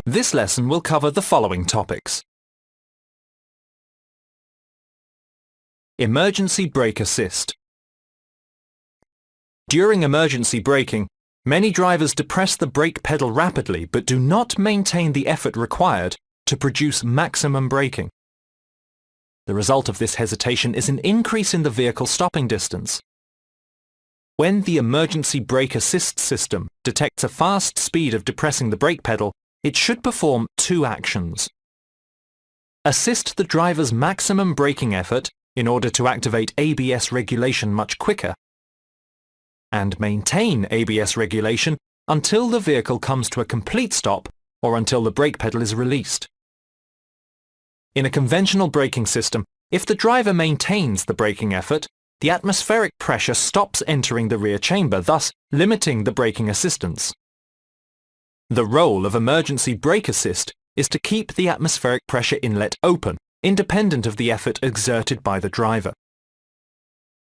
This lesson will cover the following topics. Emergency brake assist. During emergency braking, many drivers depress the brake pedal rapidly but do not maintain the effort required to produce maximum braking. The result of this hesitation is an increase in the vehicle stopping distance. When the emergency brake assist system detects a fast speed of depressing the brake pedal, it should perform two actions. Assist the driver's maximum braking effort in order to activate ABS regulation much quicker, and maintain ABS regulation until the vehicle comes to a complete stop or until the brake pedal is released. In a conventional braking system, if the driver maintains the braking effort, the atmospheric pressure stops entering the rear chamber, thus limiting the braking assistance. The role of emergency brake assist is to keep the atmospheric pressure inlet open, independent of the effort exerted by the driver.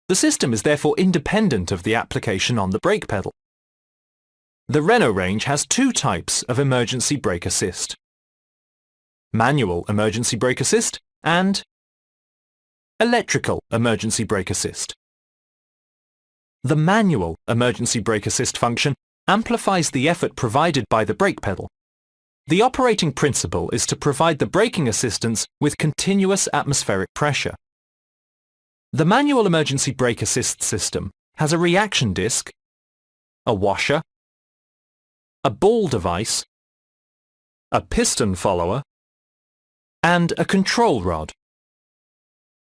The system is therefore independent of the application on the brake pedal. The Renault range has two types of emergency brake assist: manual emergency brake assist and electrical emergency brake assist. The manual emergency brake assist function amplifies the effort provided by the brake pedal. The operating principle is to provide the braking assistance with continuous atmospheric pressure. The manual emergency brake assist system has a reaction disc, a washer, a ball device, a piston follower, and a control rod.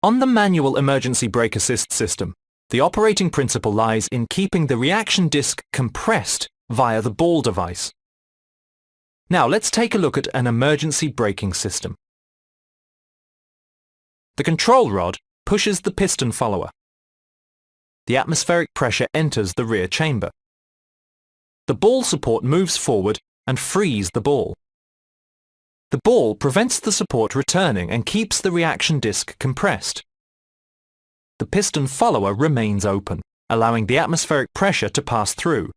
On the manual emergency brake assist system, the operating principle lies in keeping the reaction disc compressed via the ball device. Now let's take a look at an emergency braking system. The control rod pushes the piston follower. The atmospheric pressure enters the rear chamber. The ball support moves forward and frees the ball. The ball prevents the support returning and keeps the reaction disc compressed. The piston follower remains open, allowing the atmospheric pressure to pass through.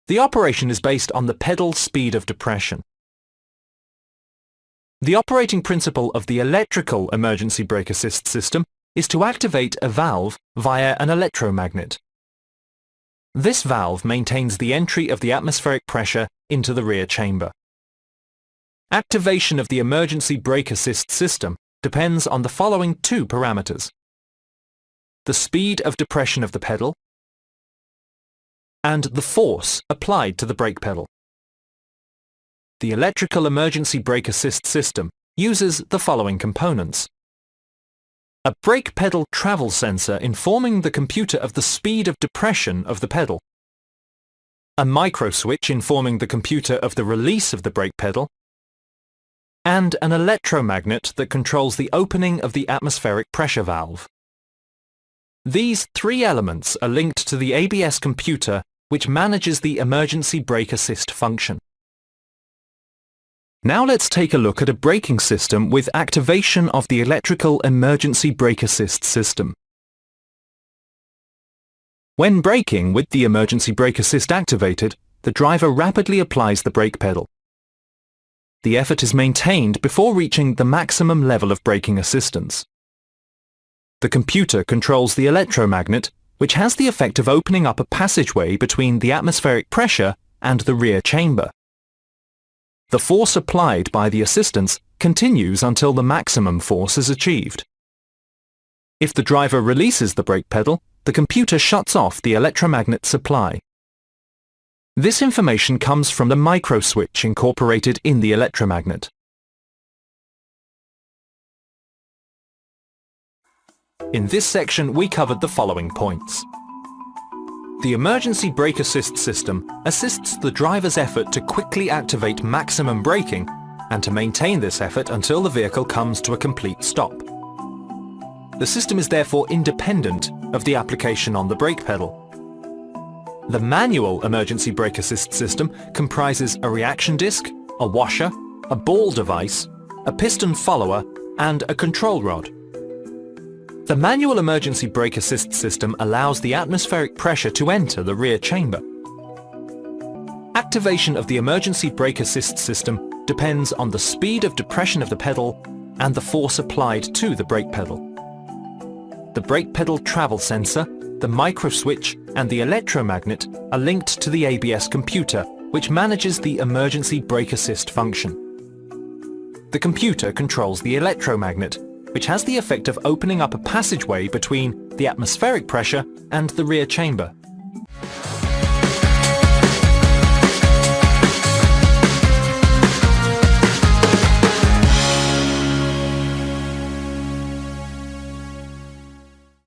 The operation is based on the pedal speed of depression. The operating principle of the electrical emergency brake assist system is to activate a valve via an electromagnet. This valve maintains the entry of the atmospheric pressure into the rear chamber. Activation of the emergency brake assist system depends on the following two parameters: the speed of depression of the pedal and the force applied to the brake pedal. The electrical emergency brake assist system uses the following components: a brake pedal travel sensor informing the computer of the speed of depression of the pedal, a micro switch informing the computer of the release of the brake pedal, and an electromagnet that controls the opening of the atmospheric pressure valve. These three elements are linked to the ABS computer, which manages the emergency brake assist function. Now let's take a look at a braking system with activation of the electrical emergency brake assist system. When braking with the emergency brake assist activated, the driver rapidly applies the brake pedal. The effort is maintained before reaching the maximum level of braking assistance. The computer controls the electromagnet, which has the effect of opening up a passageway between the atmospheric pressure and the rear chamber. The force applied by the assistance continues until the maximum force is achieved. If the driver releases the brake pedal, the computer shuts off the electromagnet supply. This information comes from the micro switch incorporated in the electromagnet. In this section, we covered the following points. The emergency brake assist system assists the driver's effort to quickly activate maximum braking and to maintain this effort until the vehicle comes to a complete stop. The system is therefore independent of the application on the brake pedal. The manual emergency brake assist system comprises a reaction disc, a washer, a ball device, a piston follower, and a control rod. The manual emergency brake assist system allows the atmospheric pressure to enter the rear chamber. Activation of the emergency brake assist system depends on the speed of depression of the pedal and the force applied to the brake pedal. The brake pedal travel sensor, the micro switch and the electromagnet are linked to the ABS computer, which manages the emergency brake assist function. The computer controls the electromagnet, which has the effect of opening up a passageway between the atmospheric pressure and the rear chamber.